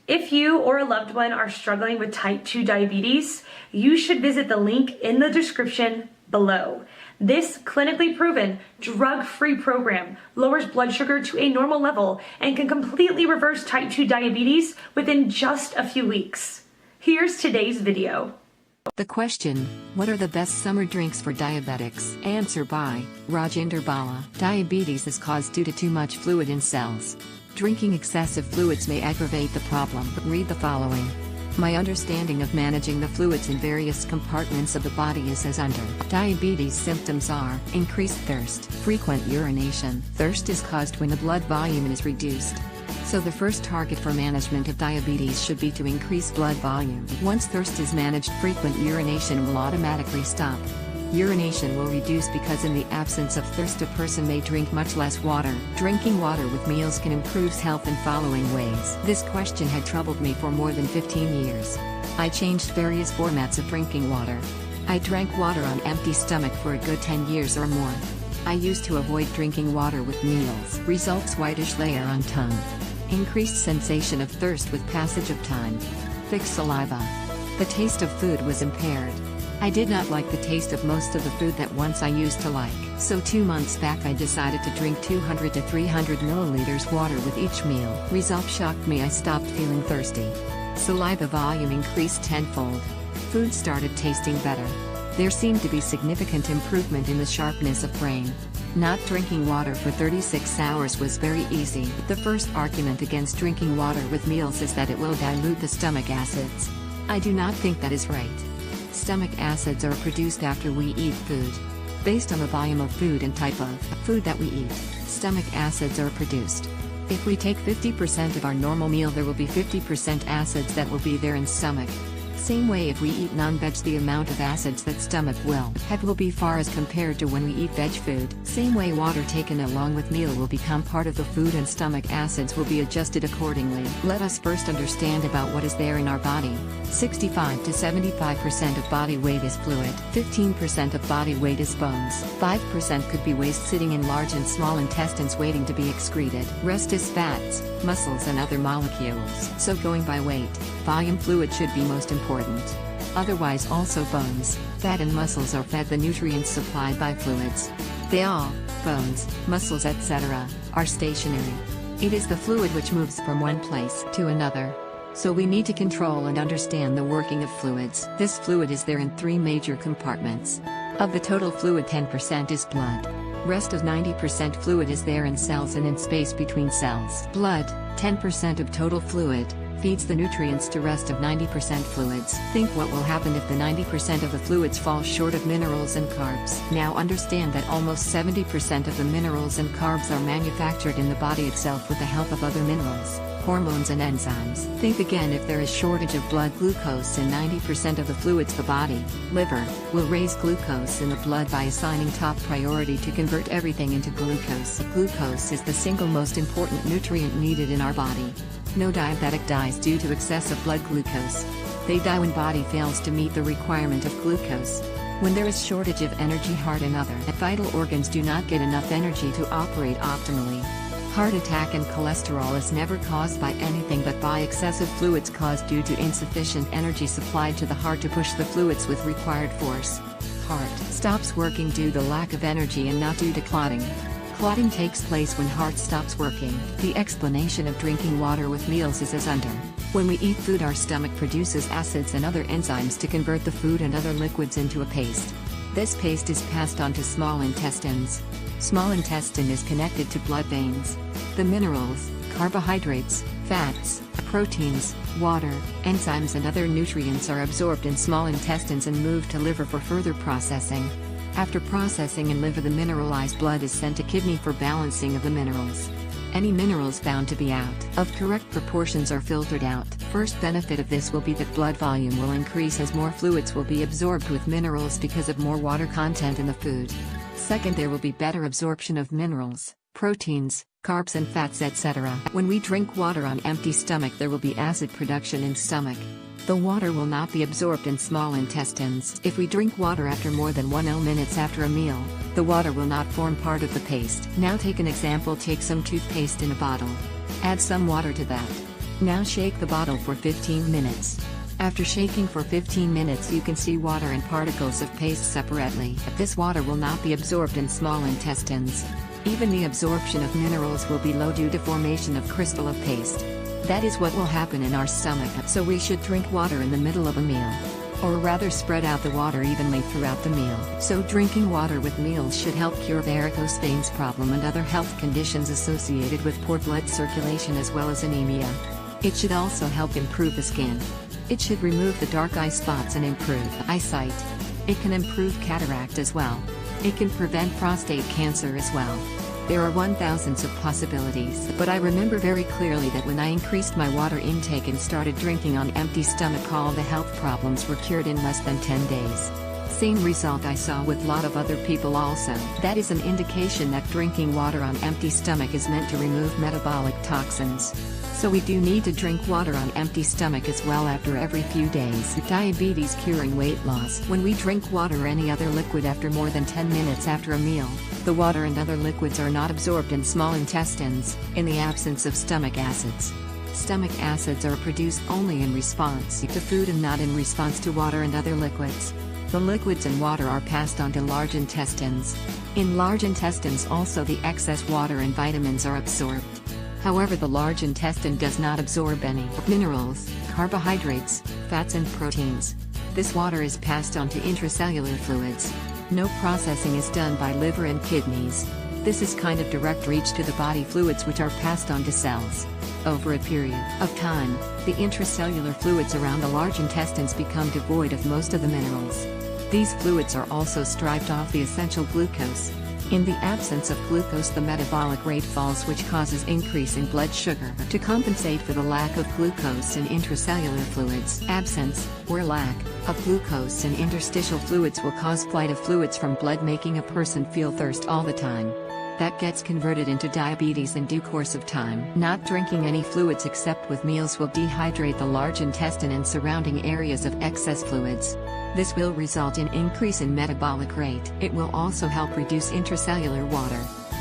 If you or a loved one are struggling with type 2 diabetes, you should visit the link in the description below. This clinically proven, drug-free program lowers blood sugar to a normal level and can completely reverse type 2 diabetes within just a few weeks. Here's today's video. The question, what are the best summer drinks for diabetics? Answer by Rajinder Bala. Diabetes is caused due to too much fluid in cells. Drinking excessive fluids may aggravate the problem. Read the following. My understanding of managing the fluids in various compartments of the body is as under. Diabetes symptoms are increased thirst, frequent urination. Thirst is caused when the blood volume is reduced. So the first target for management of diabetes should be to increase blood volume. Once thirst is managed, frequent urination will automatically stop. Urination will reduce because in the absence of thirst a person may drink much less water. Drinking water with meals can improve health in following ways. This question had troubled me for more than 15 years. I changed various formats of drinking water. I drank water on empty stomach for a good 10 years or more. I used to avoid drinking water with meals. Results: whitish layer on tongue. Increased sensation of thirst with passage of time. Thick saliva. The taste of food was impaired. I did not like the taste of most of the food that once I used to like. So 2 months back I decided to drink 200 to 300 milliliters water with each meal. Result shocked me. I stopped feeling thirsty. Saliva volume increased tenfold. Food started tasting better. There seemed to be significant improvement in the sharpness of brain. Not drinking water for 36 hours was very easy. The first argument against drinking water with meals is that it will dilute the stomach acids. I do not think that is right. Stomach acids are produced after we eat food. Based on the volume of food and type of food that we eat, stomach acids are produced. If we take 50% of our normal meal, there will be 50% acids that will be there in stomach. Same way, if we eat non-veg, the amount of acids that stomach will have will be far as compared to when we eat veg food. Same way, water taken along with meal will become part of the food and stomach acids will be adjusted accordingly. Let us first understand about what is there in our body. 65 to 75% of body weight is fluid. 15% of body weight is bones. 5% could be waste sitting in large and small intestines waiting to be excreted. Rest is fats, muscles and other molecules. So going by weight, volume, fluid should be most important. Otherwise also bones, fat and muscles are fed the nutrients supplied by fluids. They all, bones, muscles etc., are stationary. It is the fluid which moves from one place to another. So we need to control and understand the working of fluids. This fluid is there in 3 major compartments. Of the total fluid, 10% is blood. Rest of 90% fluid is there in cells and in space between cells. Blood, 10% of total fluid, feeds the nutrients to rest of 90% fluids. Think what will happen if the 90% of the fluids fall short of minerals and carbs. Now understand that almost 70% of the minerals and carbs are manufactured in the body itself with the help of other minerals, hormones and enzymes. Think again, if there is shortage of blood glucose in 90% of the fluids, the body, liver, will raise glucose in the blood by assigning top priority to convert everything into glucose. Glucose is the single most important nutrient needed in our body. No diabetic dies due to excessive blood glucose. They die when body fails to meet the requirement of glucose. When there is shortage of energy, heart and other vital organs do not get enough energy to operate optimally. Heart attack and cholesterol is never caused by anything but by excessive fluids caused due to insufficient energy supplied to the heart to push the fluids with required force. Heart stops working due to lack of energy and not due to clotting. Clotting takes place when heart stops working. The explanation of drinking water with meals is as under. When we eat food, our stomach produces acids and other enzymes to convert the food and other liquids into a paste. This paste is passed on to small intestines. Small intestine is connected to blood veins. The minerals, carbohydrates, fats, proteins, water, enzymes and other nutrients are absorbed in small intestines and moved to liver for further processing. After processing in liver, the mineralized blood is sent to kidney for balancing of the minerals. Any minerals found to be out of correct proportions are filtered out. First benefit of this will be that blood volume will increase as more fluids will be absorbed with minerals because of more water content in the food. Second, there will be better absorption of minerals, proteins, carbs and fats etc. When we drink water on empty stomach, there will be acid production in stomach. The water will not be absorbed in small intestines. If we drink water after more than 1 minutes after a meal, the water will not form part of the paste. Now take an example, take some toothpaste in a bottle. Add some water to that. Now shake the bottle for 15 minutes. After shaking for 15 minutes you can see water and particles of paste separately. This water will not be absorbed in small intestines. Even the absorption of minerals will be low due to formation of crystal of paste. That is what will happen in our stomach, so we should drink water in the middle of a meal. Or rather spread out the water evenly throughout the meal. So drinking water with meals should help cure varicose veins problem and other health conditions associated with poor blood circulation as well as anemia. It should also help improve the skin. It should remove the dark eye spots and improve eyesight. It can improve cataract as well. It can prevent prostate cancer as well. There are 1,000s of possibilities, but I remember very clearly that when I increased my water intake and started drinking on empty stomach, all the health problems were cured in less than 10 days. Same result I saw with lot of other people also. That is an indication that drinking water on empty stomach is meant to remove metabolic toxins. So we do need to drink water on empty stomach as well after every few days. Diabetes curing weight loss. When we drink water or any other liquid after more than 10 minutes after a meal, the water and other liquids are not absorbed in small intestines, in the absence of stomach acids. Stomach acids are produced only in response to food and not in response to water and other liquids. The liquids and water are passed on to large intestines. In large intestines also the excess water and vitamins are absorbed. However, the large intestine does not absorb any minerals, carbohydrates, fats and proteins. This water is passed on to intracellular fluids. No processing is done by liver and kidneys. This is kind of direct reach to the body fluids which are passed on to cells. Over a period of time, the intracellular fluids around the large intestines become devoid of most of the minerals. These fluids are also stripped off the essential glucose. In the absence of glucose, the metabolic rate falls, which causes increase in blood sugar. To compensate for the lack of glucose in intracellular fluids, absence, or lack, of glucose in interstitial fluids will cause flight of fluids from blood, making a person feel thirst all the time. That gets converted into diabetes in due course of time. Not drinking any fluids except with meals will dehydrate the large intestine and surrounding areas of excess fluids. This will result in increase in metabolic rate. It will also help reduce intracellular water.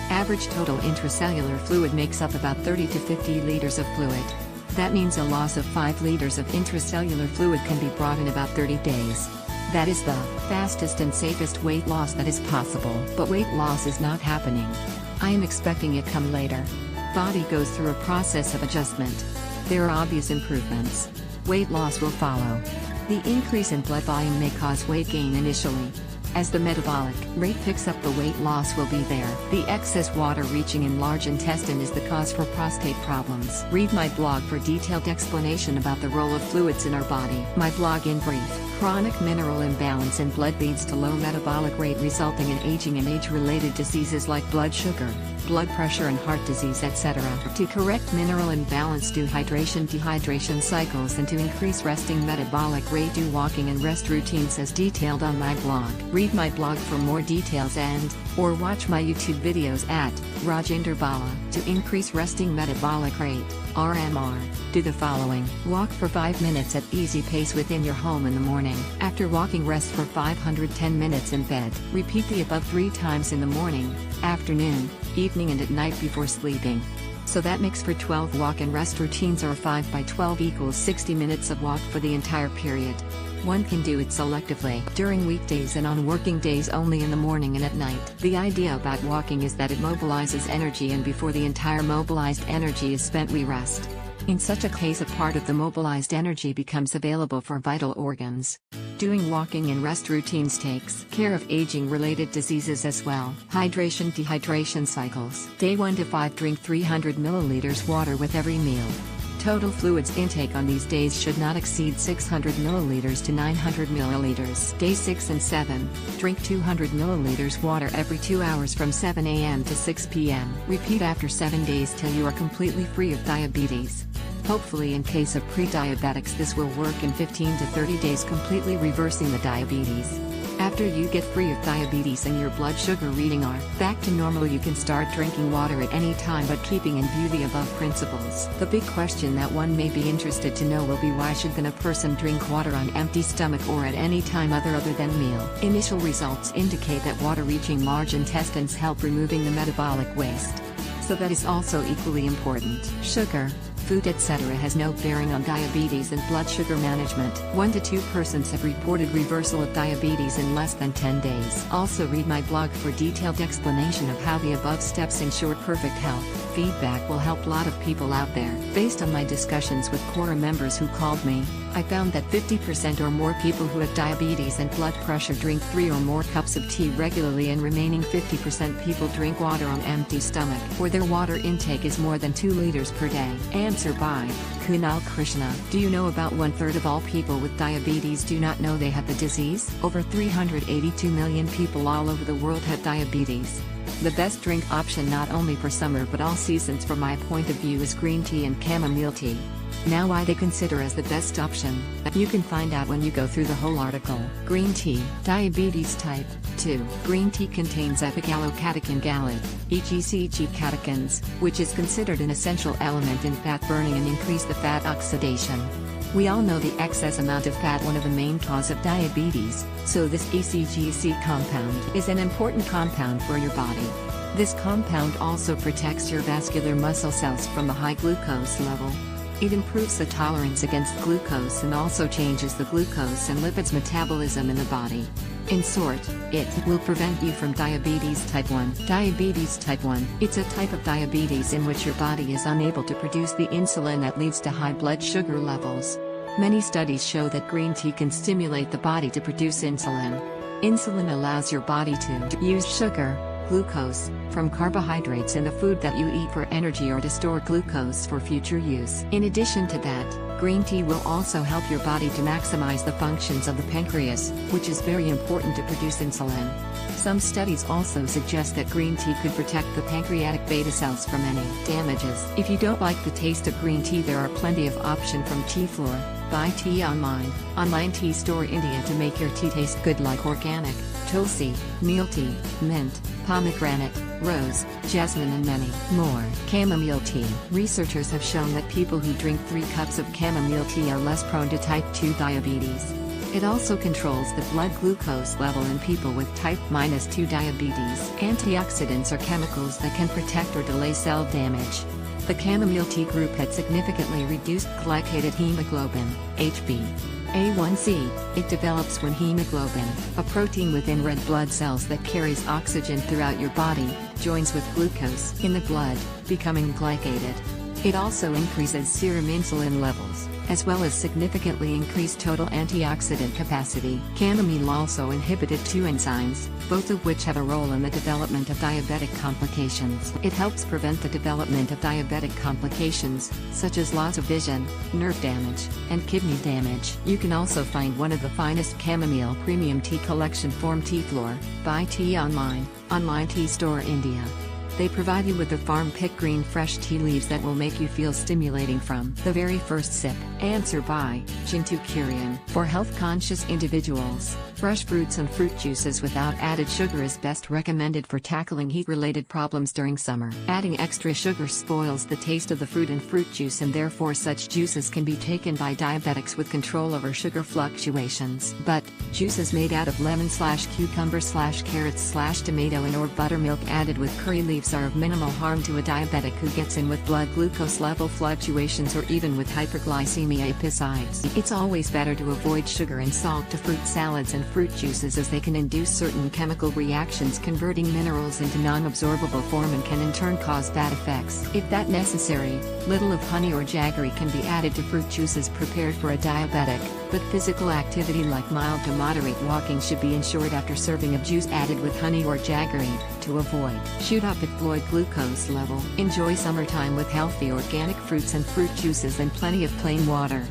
Average total intracellular fluid makes up about 30 to 50 liters of fluid. That means a loss of 5 liters of intracellular fluid can be brought in about 30 days. That is the fastest and safest weight loss that is possible. But weight loss is not happening. I am expecting it come later. Body goes through a process of adjustment. There are obvious improvements. Weight loss will follow. The increase in blood volume may cause weight gain initially. As the metabolic rate picks up, the weight loss will be there. The excess water reaching in large intestine is the cause for prostate problems. Read my blog for detailed explanation about the role of fluids in our body. My blog in brief. Chronic mineral imbalance in blood leads to low metabolic rate, resulting in aging and age-related diseases like blood sugar, blood pressure and heart disease, etc. To correct mineral imbalance, do hydration-dehydration cycles, and to increase resting metabolic rate, do walking and rest routines as detailed on my blog. Read my blog for more details or watch my YouTube videos at Rajender Bala. To increase resting metabolic rate, RMR, do the following. Walk for 5 minutes at easy pace within your home in the morning. After walking, rest for 510 minutes in bed. Repeat the above 3 times in the morning, afternoon, evening and at night before sleeping. So that makes for 12 walk and rest routines, or 5 by 12 equals 60 minutes of walk for the entire period. One can do it selectively during weekdays and on working days only in the morning and at night. The idea about walking is that it mobilizes energy, and before the entire mobilized energy is spent, we rest. In such a case, a part of the mobilized energy becomes available for vital organs. Doing walking and rest routines takes care of aging-related diseases as well. Hydration-dehydration cycles. Day 1 to 5, drink 300 milliliters water with every meal. Total fluids intake on these days should not exceed 600 milliliters to 900 milliliters. Day 6 and 7, drink 200 milliliters water every 2 hours from 7 a.m. to 6 p.m. Repeat after 7 days till you are completely free of diabetes. Hopefully, in case of pre-diabetics, this will work in 15 to 30 days, completely reversing the diabetes. After you get free of diabetes and your blood sugar reading are back to normal, you can start drinking water at any time, but keeping in view the above principles. The big question that one may be interested to know will be, why should then a person drink water on empty stomach or at any time other than meal? Initial results indicate that water reaching large intestines help removing the metabolic waste. So that is also equally important. Sugar, food etc. has no bearing on diabetes and blood sugar management. 1 to 2 persons have reported reversal of diabetes in less than 10 days. Also read my blog for detailed explanation of how the above steps ensure perfect health. Feedback will help a lot of people out there. Based on my discussions with Quora members who called me, I found that 50% or more people who have diabetes and blood pressure drink 3 or more cups of tea regularly, and remaining 50% people drink water on empty stomach, or their water intake is more than 2 liters per day. Answer by Kunal Krishna. Do you know about 1/3 of all people with diabetes do not know they have the disease? Over 382 million people all over the world have diabetes. The best drink option not only for summer but all seasons from my point of view is green tea and chamomile tea. Now why they consider as the best option, you can find out when you go through the whole article. Green tea. Diabetes type 2. Green tea contains epigallocatechin gallate, EGCG catechins, which is considered an essential element in fat burning and increase the fat oxidation. We all know the excess amount of fat one of the main cause of diabetes, so this EGCG compound is an important compound for your body. This compound also protects your vascular muscle cells from a high glucose level. It improves the tolerance against glucose and also changes the glucose and lipids metabolism in the body. In short, it will prevent you from diabetes type 1. Diabetes type 1. It's a type of diabetes in which your body is unable to produce the insulin that leads to high blood sugar levels. Many studies show that green tea can stimulate the body to produce insulin. Insulin allows your body to use sugar, glucose, from carbohydrates in the food that you eat for energy or to store glucose for future use. In addition to that, green tea will also help your body to maximize the functions of the pancreas, which is very important to produce insulin. Some studies also suggest that green tea could protect the pancreatic beta cells from any damages. If you don't like the taste of green tea, there are plenty of options from Tea Floor. Buy tea online tea store India to make your tea taste good, like organic, tulsi, meal tea, mint, pomegranate, rose, jasmine and many more. Chamomile tea. Researchers have shown that people who drink 3 cups of chamomile tea are less prone to type 2 diabetes. It also controls the blood glucose level in people with type -2 diabetes. Antioxidants are chemicals that can protect or delay cell damage. The chamomile tea group had significantly reduced glycated hemoglobin, HbA1c. It develops when hemoglobin, a protein within red blood cells that carries oxygen throughout your body, joins with glucose in the blood, becoming glycated. It also increases serum insulin levels, as well as significantly increased total antioxidant capacity. Chamomile also inhibited 2 enzymes, both of which have a role in the development of diabetic complications. It helps prevent the development of diabetic complications, such as loss of vision, nerve damage, and kidney damage. You can also find one of the finest chamomile premium tea collection from Tea Floor. Buy tea online tea store India. They provide you with the farm-picked green fresh tea leaves that will make you feel stimulating from the very first sip. Answer by Chintu Kurian. For health-conscious individuals, fresh fruits and fruit juices without added sugar is best recommended for tackling heat-related problems during summer. Adding extra sugar spoils the taste of the fruit and fruit juice, and therefore such juices can be taken by diabetics with control over sugar fluctuations. But juices made out of lemon/cucumber/carrots/tomato and/or buttermilk added with curry leaves are of minimal harm to a diabetic who gets in with blood glucose level fluctuations or even with hyperglycemia. Besides, it's always better to avoid sugar and salt to fruit salads and fruit juices, as they can induce certain chemical reactions converting minerals into non-absorbable form and can in turn cause bad effects. If that necessary, little of honey or jaggery can be added to fruit juices prepared for a diabetic, but physical activity like mild to moderate walking should be ensured after serving of juice added with honey or jaggery, to avoid shoot up at blood glucose level. Enjoy summertime with healthy organic fruits and fruit juices and plenty of plain water.